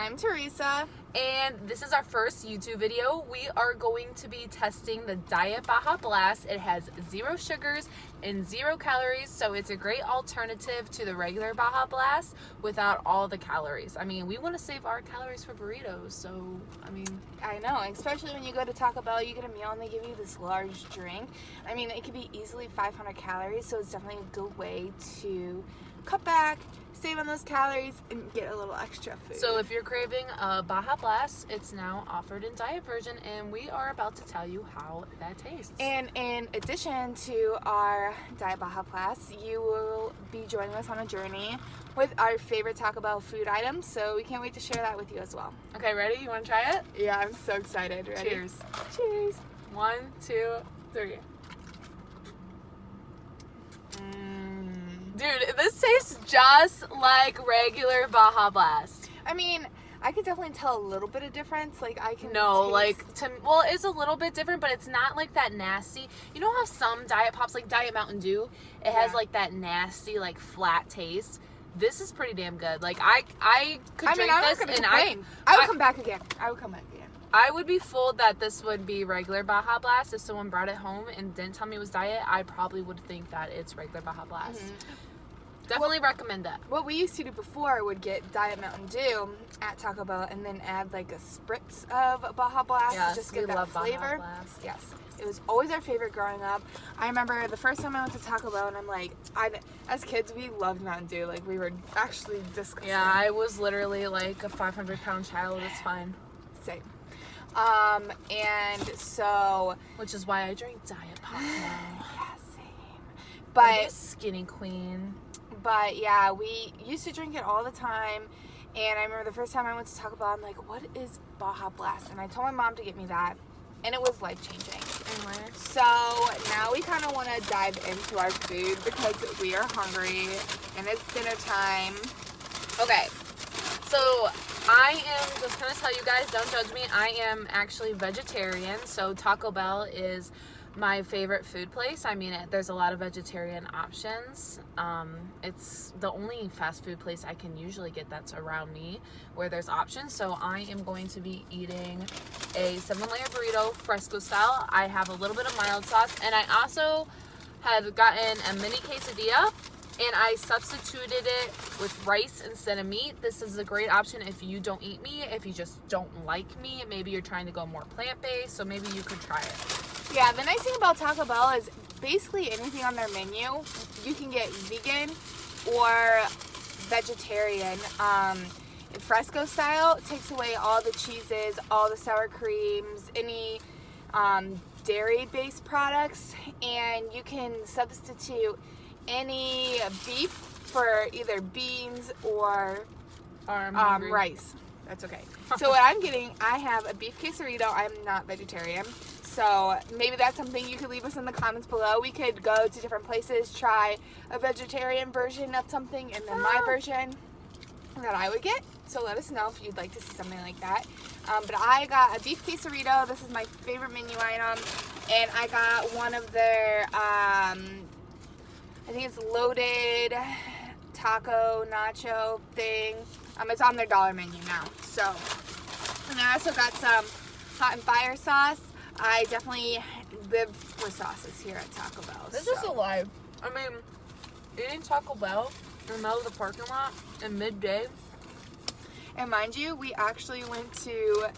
I'm Teresa. And this is our first YouTube video. We are going to be testing the Diet Baja Blast. It has 0 sugars and 0 calories, so it's a great alternative to the regular Baja Blast without all the calories. I mean, we want to save our calories for burritos, so, I mean... I know, especially when you go to Taco Bell, you get a meal and they give you this large drink. I mean, it could be easily 500 calories, so it's definitely a good way to cut back, save on those calories, and get a little extra food. So if you're craving a Baja Blast, it's now offered in diet version, and we are about to tell you how that tastes. And in addition to our Diet Baja Blast, you will be joining us on a journey with our favorite Taco Bell food items, so we can't wait to share that with you as well. Okay, ready? You want to try it? Yeah, I'm so excited. Ready? Cheers. Cheers. 1, 2, 3. Dude, this tastes just like regular Baja Blast. I mean, I could definitely tell a little bit of difference. Like, I can Well, it's a little bit different, but it's not like that nasty. You know how some Diet Pops, like Diet Mountain Dew, it has like that nasty, like flat taste? This is pretty damn good. Like, I could drink this and I would come back again. I would come back again. I would be fooled that this would be regular Baja Blast. If someone brought it home and didn't tell me it was diet, I probably would think that it's regular Baja Blast. Definitely recommend that. What we used to do before would get Diet Mountain Dew at Taco Bell and then add like a spritz of Baja Blast to just get that flavor. Baja Blast. Yes. It was always our favorite growing up. I remember the first time I went to Taco Bell and I'm like, as kids, we loved Mountain Dew. Like, we were actually disgusting. Yeah, I was literally like a 500-pound child. It's fine. Same. And so... Which is why I drink Diet Pop now. Yeah, same. But skinny queen. But yeah, we used to drink it all the time. And I remember the first time I went to Taco Bell, I'm like, what is Baja Blast? And I told my mom to get me that. And it was life-changing. Anyway. So now we kind of want to dive into our food because we are hungry and it's dinner time. Okay. So I am just going to tell you guys, don't judge me, I am actually vegetarian. So Taco Bell is my favorite food place. I mean, there's a lot of vegetarian options. It's the only fast food place I can usually get that's around me where there's options. So I am going to be eating a 7-layer burrito, fresco style. I have a little bit of mild sauce, and I also had gotten a mini quesadilla, and I substituted it with rice instead of meat. This is a great option if you don't eat meat, if you just don't like meat. Maybe you're trying to go more plant-based, so maybe you could try it. Yeah, the nice thing about Taco Bell is basically anything on their menu, you can get vegan or vegetarian. Fresco style takes away all the cheeses, all the sour creams, any dairy-based products, and you can substitute any beef for either beans or rice. That's okay. So what I'm getting, I have a beef quesarito. I'm not vegetarian. So maybe that's something you could leave us in the comments below. We could go to different places, try a vegetarian version of something, and then my version that I would get. So let us know if you'd like to see something like that. But I got a beef quesarito. This is my favorite menu item. And I got one of their, I think it's loaded taco nacho thing. It's on their $1 menu now. So, and I also got some hot and fire sauce. I definitely live for sauces here at Taco Bell. This is a lie. I mean, eating Taco Bell in the middle of the parking lot at midday. And mind you, we actually went to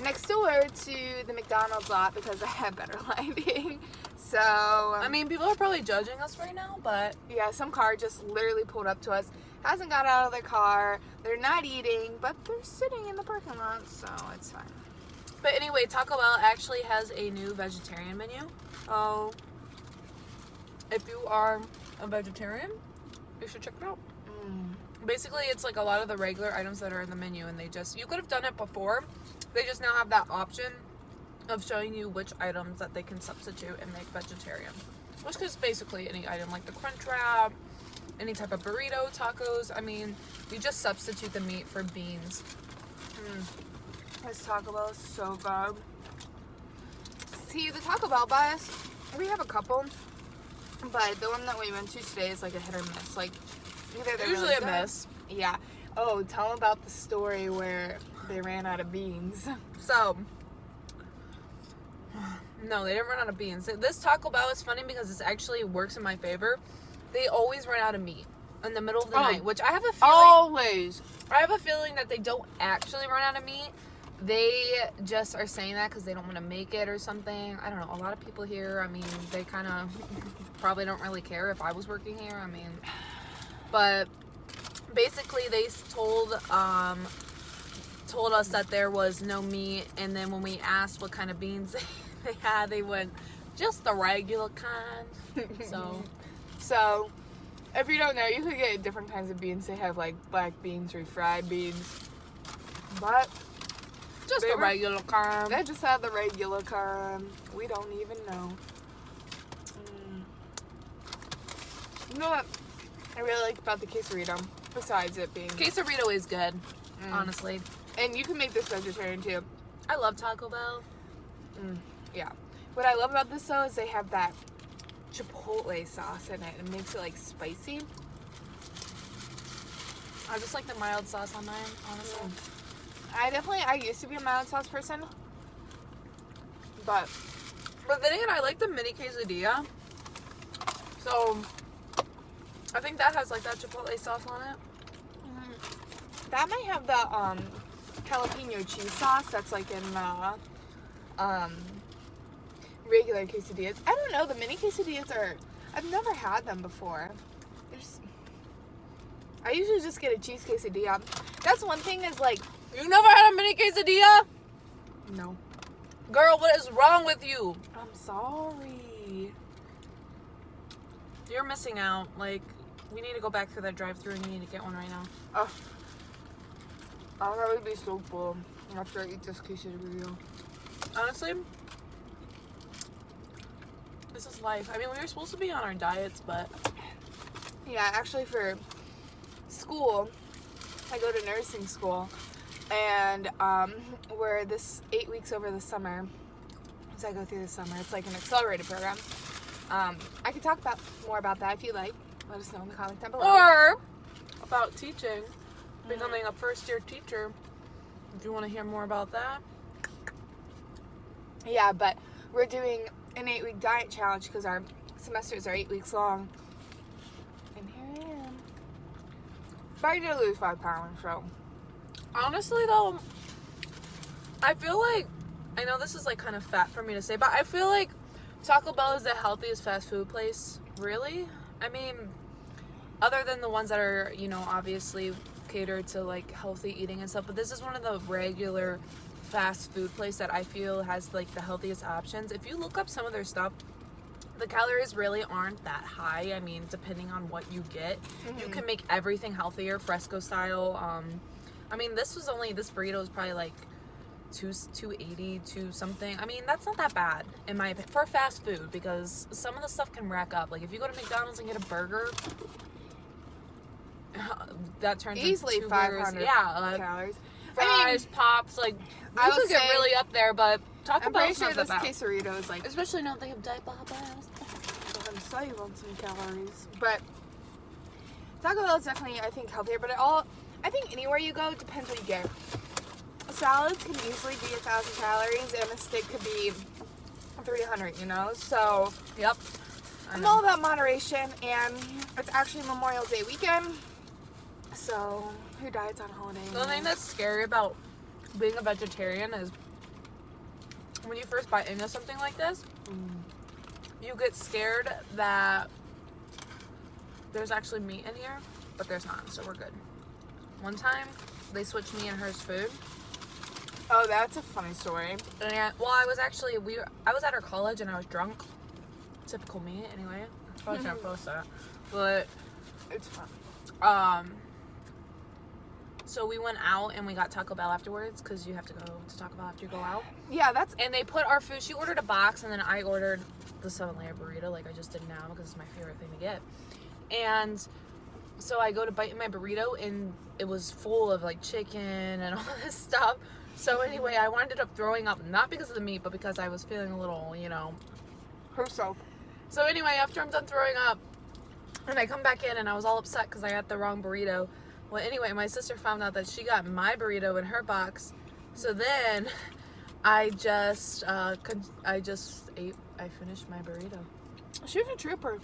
next door to the McDonald's lot because I had better lighting. So, I mean, people are probably judging us right now, but yeah, some car just literally pulled up to us, hasn't got out of their car, they're not eating, but they're sitting in the parking lot, so it's fine. But anyway, Taco Bell actually has a new vegetarian menu. Oh, if you are a vegetarian, you should check it out. Basically, it's like a lot of the regular items that are in the menu, and you could have done it before. They just now have that option of showing you which items that they can substitute and make vegetarian. Which is basically any item, like the Crunch Wrap, any type of burrito, tacos. I mean, you just substitute the meat for beans. This Taco Bell is so good. See, the Taco Bell bus, we have a couple, but the one that we went to today is like a hit or miss. Like, either they're usually really a good. miss. Yeah. Oh, tell them about the story where they ran out of beans. So, no, they didn't run out of beans. This Taco Bell is funny because it actually works in my favor. They always run out of meat in the middle of the night, which I have a feeling. Always. I have a feeling that they don't actually run out of meat. They just are saying that because they don't want to make it or something. I don't know. A lot of people here, I mean, they kind of probably don't really care if I was working here. I mean, but basically they told us that there was no meat, and then when we asked what kind of beans they had, they went, just the regular kind. So, if you don't know, you could get different kinds of beans. They have like black beans, refried beans, but just the regular kind. They just have the regular kind. We don't even know. You know what I really like about the quesarito, besides it being... Quesarito is good, honestly. And you can make this vegetarian too. I love Taco Bell. Yeah. What I love about this though is they have that chipotle sauce in it. It makes it like spicy. I just like the mild sauce on mine, honestly. I used to be a mild sauce person. But then again, I like the mini quesadilla. So, I think that has like that chipotle sauce on it. That might have the jalapeno cheese sauce that's like in the regular quesadillas. I don't know, the mini quesadillas are, I've never had them before. I usually just get a cheese quesadilla. That's one thing is like... You never had a mini quesadilla? No. Girl, what is wrong with you? I'm sorry. You're missing out. Like, we need to go back through that drive-thru and you need to get one right now. Oh. I'll probably be so full after I eat this quesadilla. Honestly, this is life. I mean, we were supposed to be on our diets, but... Yeah, actually for school, I go to nursing school, and we're this 8 weeks over the summer, so I go through the summer. It's like an accelerated program. I can talk more about that if you like. Let us know in the comments down below. Or about teaching, becoming a first-year teacher. If you want to hear more about that. Yeah, but we're doing an 8-week diet challenge because our semesters are 8 weeks long. And here I am. But I did lose 5 pounds, so. Honestly, though, I feel like, I know this is like kind of fat for me to say, but I feel like Taco Bell is the healthiest fast food place, really. I mean, other than the ones that are, you know, obviously catered to like healthy eating and stuff, but this is one of the regular fast food place that I feel has like the healthiest options. If you look up some of their stuff, the calories really aren't that high. I mean, depending on what you get, you can make everything healthier, fresco style. I mean, this burrito is probably like $2.80 something. I mean, that's not that bad in my opinion for fast food, because some of the stuff can rack up. Like if you go to McDonald's and get a burger, that turns easily into 500 calories. Fries, pops, like I you would could get say- really up there, but Taco I'm pretty Bell's sure not this that bad. quesarito is like Especially now that they have Diet Baja Blast. I'm gonna save on some calories. But Taco Bell is definitely, I think, healthier. But I think anywhere you go, depends what you get. Salads can easily be 1,000 calories, and a steak could be 300. You know, so Yep. I'm all about moderation, and it's actually Memorial Day weekend. So who diets on holiday? The thing that's scary about being a vegetarian is when you first bite into something like this, you get scared that there's actually meat in here, but there's not, so we're good. One time, they switched me and hers food. Oh, that's a funny story. And, well, I was at her college and I was drunk. Typical me, anyway. I probably shouldn't post that. But, It's fun. so we went out and we got Taco Bell afterwards, because you have to go to Taco Bell after you go out. Yeah, that's And they put our food, she ordered a box, and then I ordered the 7-layer burrito, like I just did now, because it's my favorite thing to get. And so I go to bite in my burrito, and it was full of like chicken and all this stuff. So anyway, I wound up throwing up, not because of the meat, but because I was feeling a little, you know. herself. So anyway, after I'm done throwing up, and I come back in, and I was all upset because I got the wrong burrito. Well, anyway, my sister found out that she got my burrito in her box. So then I just finished my burrito. She was a trooper.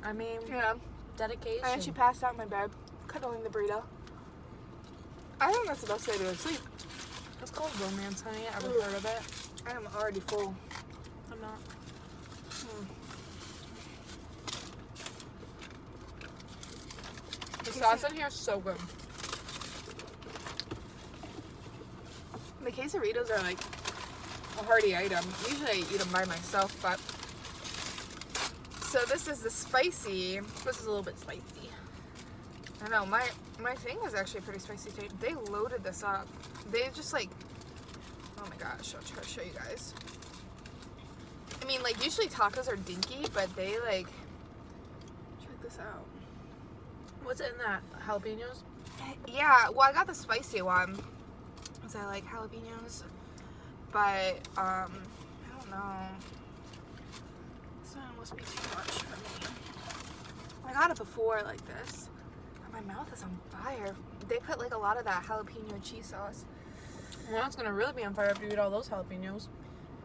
I mean, Yeah. dedication. And then she passed out in my bed, cuddling the burrito. I think that's the best way to go to sleep. It's called romance, honey. Ever heard of it? I am already full. I'm not. The sauce in here is so good. The quesadillas are like a hearty item. Usually I eat them by myself, but so this is the spicy. This is a little bit spicy. I know my thing is actually pretty spicy too. They loaded this up. They just like, oh my gosh, I'll try to show you guys. I mean, like usually tacos are dinky, but they like, check this out. What's in that? Jalapenos? Yeah, well I got the spicy one because I like jalapenos, but I don't know. This one must be too much for me. I got it before like this. My mouth is on fire. They put like a lot of that jalapeno cheese sauce. Well, it's gonna really be on fire after you eat all those jalapenos.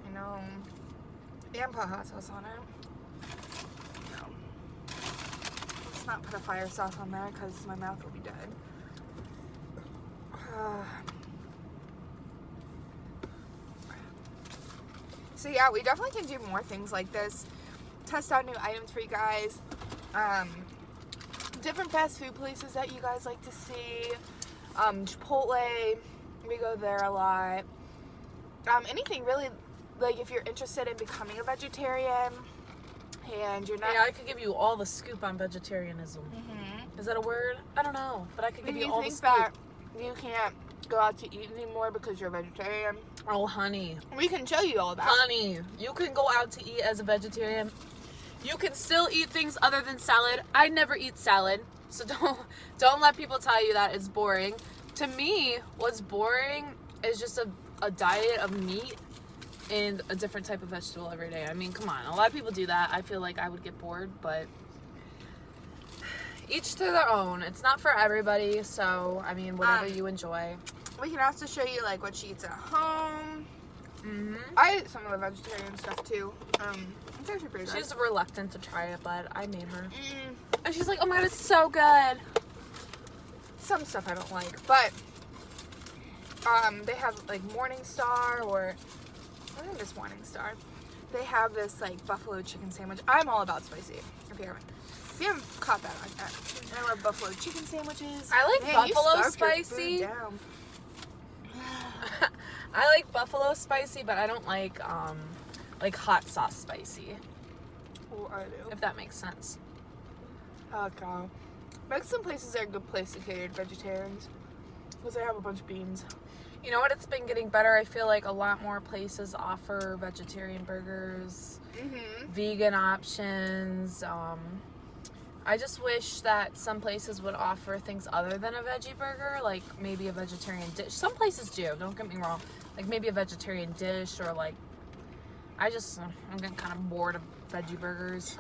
I know. And put hot sauce on it. No. Let's not put a fire sauce on there because my mouth will be dead. So yeah, we definitely can do more things like this. Test out new items for you guys. Different fast food places that you guys like to see. Chipotle, we go there a lot. Anything really, like if you're interested in becoming a vegetarian and you're not. Yeah, I could give you all the scoop on vegetarianism. Mm-hmm. Is that a word? I don't know, but I could give If you you all the think scoop. that you can't go out to eat anymore because you're a vegetarian, Oh, honey. we can show you all that. Honey, you can go out to eat as a vegetarian. You can still eat things other than salad. I never eat salad, so don't let people tell you that it's boring. To me, what's boring is just a diet of meat and a different type of vegetable every day. I mean, come on. A lot of people do that. I feel like I would get bored, but each to their own. It's not for everybody, so, I mean, whatever you enjoy. We can also show you like what she eats at home. Mm-hmm. I eat some of the vegetarian stuff too. It's actually pretty good. She's reluctant to try it, but I made her. Mm, And she's like, oh my god, it's so good. some stuff I don't like, but they have like Morningstar, or I think it's Morningstar. They have this like buffalo chicken sandwich. I'm all about spicy. If you haven't caught that on that. I love buffalo chicken sandwiches. I like Man, you buffalo starved your food spicy. down. I like buffalo spicy, but I don't like hot sauce spicy, Oh, I do. if that makes sense. Okay. Mexican places are a good place to cater to vegetarians because they have a bunch of beans. You know what? It's been getting better. I feel like a lot more places offer vegetarian burgers, Mm-hmm. vegan options. I just wish that some places would offer things other than a veggie burger, like maybe a vegetarian dish. Some places do, don't get me wrong. Like maybe a vegetarian dish, or like, I'm getting kind of bored of veggie burgers.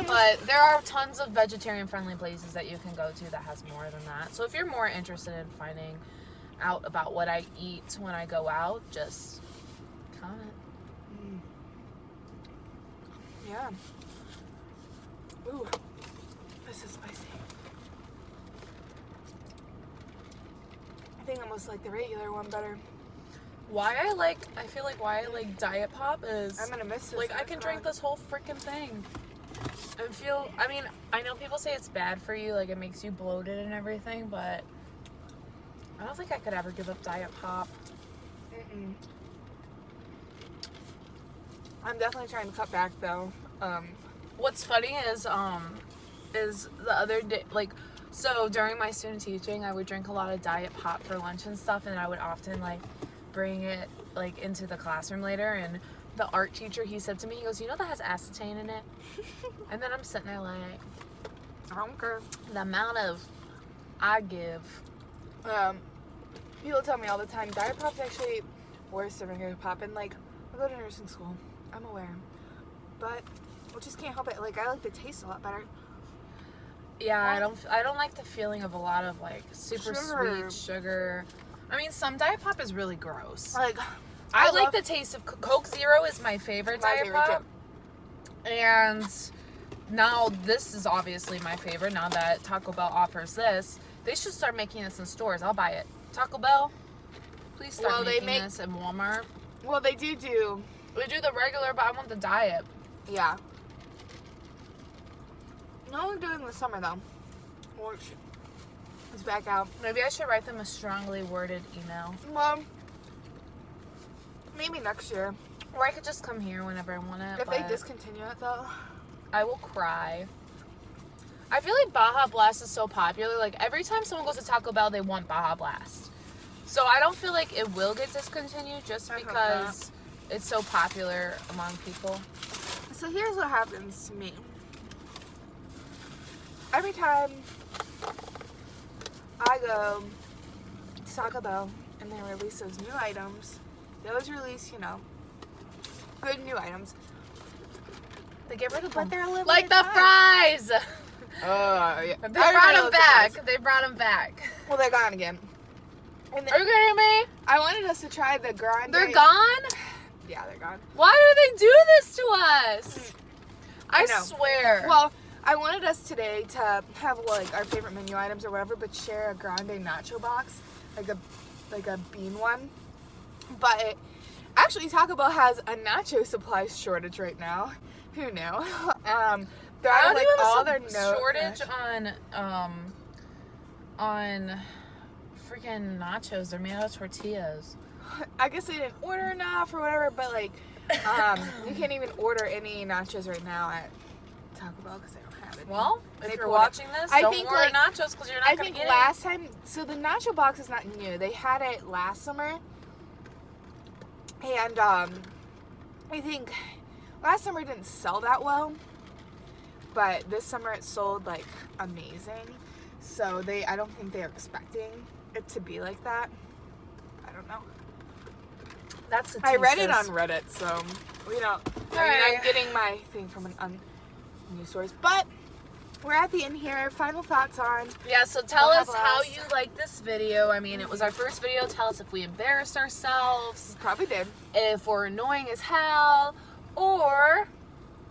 But there are tons of vegetarian friendly places that you can go to that has more than that. So if you're more interested in finding out about what I eat when I go out, just comment. Yeah. Ooh, this is spicy. I think I almost like the regular one better. Why I feel like why I like Diet Pop is I'm gonna miss this. like I can drink this whole freaking thing and feel, I mean, I know people say it's bad for you, like it makes you bloated and everything, but I don't think I could ever give up Diet Pop. Mm-mm. I'm definitely trying to cut back though. What's funny is the other day, like, so during my student teaching, I would drink a lot of Diet Pop for lunch and stuff, and I would often like bring it like into the classroom later, and the art teacher, he said to me, he goes, you know that has acetane in it? And then I'm sitting there like, I don't care. the amount of I give. People tell me all the time, Diet Pop's actually worse than regular pop, and like, I go to nursing school, I'm aware, but I just can't help it. Like, I like the taste a lot better. Yeah, I don't like the feeling of a lot of like super sweet sugar. I mean, some Diet Pop is really gross. Like, I like the taste of Coke Zero is my favorite Diet Pop. And now this is obviously my favorite. Now that Taco Bell offers this, they should start making this in stores. I'll buy it. Taco Bell, please start making this in Walmart. Well, they do. We do the regular, but I want the diet. Yeah. No, we're doing the summer though. It's back out. Maybe I should write them a strongly worded email. Well, maybe next year. Or I could just come here whenever I want it. If they discontinue it though, I will cry. I feel like Baja Blast is so popular. Like every time someone goes to Taco Bell, they want Baja Blast. So I don't feel like it will get discontinued just because it's so popular among people. So here's what happens to me. Every time I go to Taco Bell and they release those new items, they always release, good new items. They get rid of them. But they're a little like the fries! Yeah. They brought them back. They brought them back. Well, they're gone again. And Are you kidding me? I wanted us to try the grande. They're gone? Yeah, they're gone. Why do they do this to us? I swear. Well, I wanted us today to have like our favorite menu items or whatever, but share a grande nacho box, like a bean one. But actually, Taco Bell has a nacho supply shortage right now. Who knew? They're I don't like even have all a their shortage on freaking nachos. They're made out of tortillas. I guess they didn't order enough or whatever, but like you can't even order any nachos right now at Taco Bell because they don't have it. Well, if you're watching this, don't order nachos because you're not going to get it. I think last time, so the nacho box is not new. They had it last summer, and I think last summer it didn't sell that well, but this summer it sold like amazing. So I don't think they're expecting it to be like that. I don't know. That's the I read it on Reddit, so I'm getting my thing from news source. But we're at the end here. Final thoughts on. Yeah, so tell us how you like this video. I mean, it was our first video. Tell us if we embarrassed ourselves. Probably did. If we're annoying as hell, or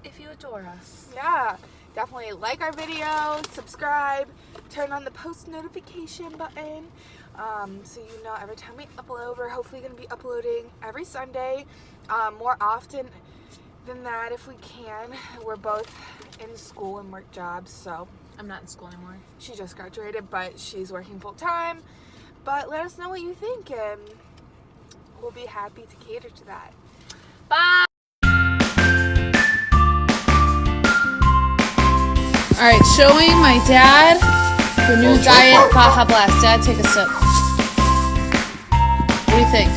if you adore us. Yeah, definitely like our video, subscribe, turn on the post notification button. So you know every time we upload. We're hopefully going to be uploading every Sunday, more often than that if we can. We're both in school and work jobs, so I'm not in school anymore. She just graduated, but she's working full time. But let us know what you think, and we'll be happy to cater to that. Bye! Alright, showing my dad the new diet Baja Blast. Dad, take a sip. What do you think?